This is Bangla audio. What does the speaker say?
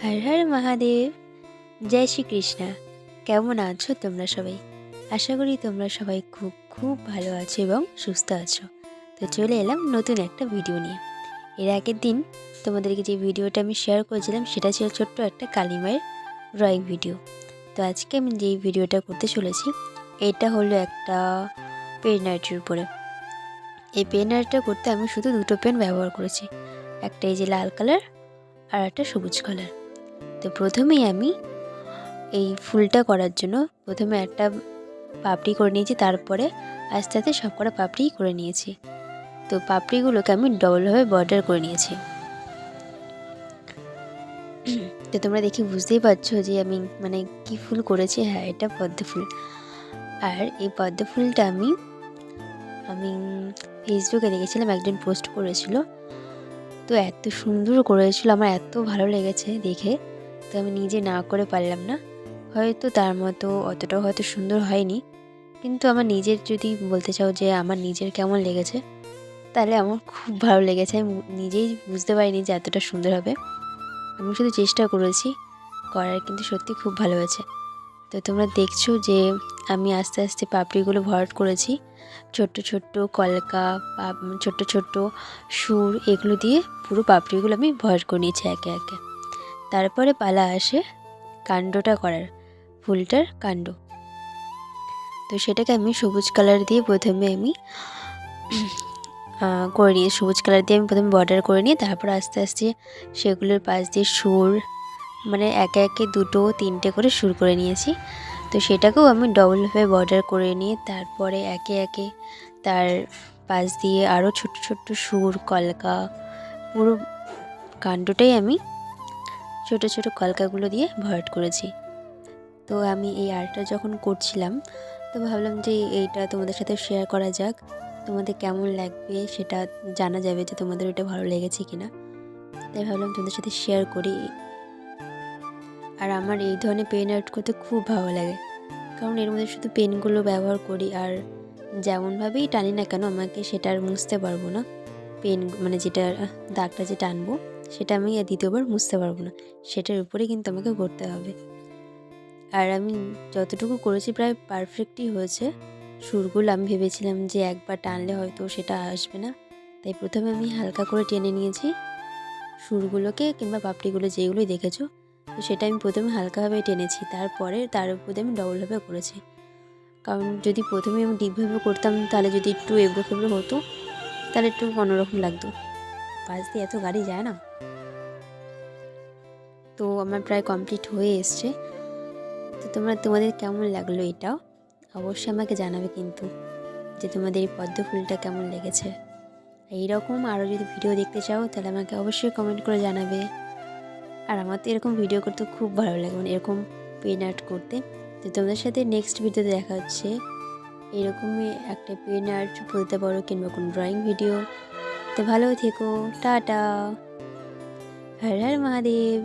হর হর মহাদেব। জয় শ্রীকৃষ্ণা। কেমন আছো তোমরা সবাই? আশা করি তোমরা সবাই খুব খুব ভালো আছো এবং সুস্থ আছো। তো চলে এলাম নতুন একটা ভিডিও নিয়ে। এর আগের দিন তোমাদেরকে যে ভিডিওটা আমি শেয়ার করেছিলাম সেটা ছিল ছোট্ট একটা কালী মায়ের ড্রয়িং ভিডিও। তো আজকে আমি যেই ভিডিওটা করতে চলেছি এটা হলো একটা পেন আর্টের উপরে। এই পেন আর্টটা করতে আমি শুধু দুটো পেন ব্যবহার করেছি, একটা এই যে লাল কালার আর একটা সবুজ কালার। তো প্রথমেই আমি এই ফুলটা করার জন্য প্রথমে একটা পাপড়ি করে নিয়েছি, তারপরে আস্তে আস্তে সব কটা পাপড়ি করে নিয়েছি। তো পাপড়িগুলোকে আমি ডবলভাবে বর্ডার করে নিয়েছি। তো তোমরা দেখে বুঝতেই পারছো যে আমি কি ফুল করেছি। হ্যাঁ, এটা পদ্ম ফুল। আর এই পদ্ম ফুলটা আমি আমি ফেসবুকে দেখেছিলাম, একজন পোস্ট করেছিল। তো এত সুন্দর করেছিল, আমার এত ভালো লেগেছে দেখে। তো আমি নিজে না করে পারলাম না। হয়তো তার মতো অতটাও হয়তো সুন্দর হয়নি, কিন্তু আমার নিজের যদি বলতে চাও যে আমার নিজের কেমন লেগেছে, তাহলে আমার খুব ভালো লেগেছে। আমি নিজেই বুঝতে পারিনি যে এতটা সুন্দর হবে। আমি শুধু চেষ্টা করেছি করার, কিন্তু সত্যি খুব ভালো হয়েছে। তো তোমরা দেখছো যে আমি আস্তে আস্তে পাপড়িগুলো ভরাট করেছি। ছোট্ট ছোট্ট কলকা, ছোট্ট ছোট্ট সুর, এগুলো দিয়ে পুরো পাপড়িগুলো আমি ভরাট করে নিয়েছি একে একে। তারপরে পালা আসে কাণ্ডটা করার, ফুলটার কাণ্ড। তো সেটাকে আমি সবুজ কালার দিয়ে প্রথমে আমি করে নিয়ে সবুজ কালার দিয়ে আমি প্রথমে বর্ডার করে নিয়ে তারপর আস্তে আস্তে সেগুলোর পাশ দিয়ে সুর, একে একে দুটো তিনটে করে সুর করে নিয়েছি। তো সেটাকেও আমি ডবলভাবে বর্ডার করে নিয়ে তারপরে একে একে তার পাশ দিয়ে আরও ছোট্ট ছোট্ট সুর, কলকা, পুরো কাণ্ডটাই আমি ছোট ছোট কলকাগুলো দিয়ে ভরাট করেছি। তো আমি এই আর্টটা যখন করছিলাম তো ভাবলাম যে এইটা তোমাদের সাথে শেয়ার করা যাক। তোমাদের কেমন লাগবে সেটা জানা যাবে যে তোমাদের ওটা ভালো লেগেছে কিনা। তাই ভাবলাম তোমাদের সাথে শেয়ার করি। আর আমার এই ধরনের পেন আর্ট করতে খুব ভালো লাগে, কারণ এর মধ্যে শুধু পেনগুলো ব্যবহার করি আর যেমনভাবেই টানি না কেন আমাকে সেটা আর মুছতে পারবো না। পেন যেটা দাগটা যে টানবো সেটা আমি দ্বিতীয়বার মুছতে পারবো না, সেটার উপরে কিন্তু আমাকে করতে হবে। আর আমি যতটুকু করেছি প্রায় পারফেক্টই হয়েছে। সুরগুলো আমি ভেবেছিলাম যে একবার টানলে হয়তো সেটা আসবে না, তাই প্রথমে আমি হালকা করে টেনে নিয়েছি সুরগুলোকে, কিংবা পাপড়িগুলো যেগুলোই দেখেছো। তো সেটা আমি প্রথমে হালকাভাবে টেনেছি, তারপরে তার উপরে আমি ডবলভাবে করেছি। কারণ যদি প্রথমে আমি ডিপভাবে করতাম তাহলে যদি একটু এবড়ো খেবড়ো হতো তাহলে একটু অন্যরকম লাগতো। পাশ দিয়ে এত গাড়ি যায় না। তো আমার প্রায় কমপ্লিট হয়ে এসছে। তো তোমাদের কেমন লাগলো এটাও অবশ্যই আমাকে জানাবে, কিন্তু যে তোমাদের এই পদ্ম ফুলটা কেমন লেগেছে। এইরকম আরও যদি ভিডিও দেখতে চাও তাহলে আমাকে অবশ্যই কমেন্ট করে জানাবে। আর আমার তো এরকম ভিডিও করতে খুব ভালো লাগে, এরকম পেন আর্ট করতে। তো তোমাদের সাথে নেক্সট ভিডিওতে দেখা হচ্ছে এরকমই একটা পেন আর্ট বলতে পারো, কিংবা কোনো ড্রয়িং ভিডিও। তো ভালো থেকো, টাটা, হর হর মহাদেব।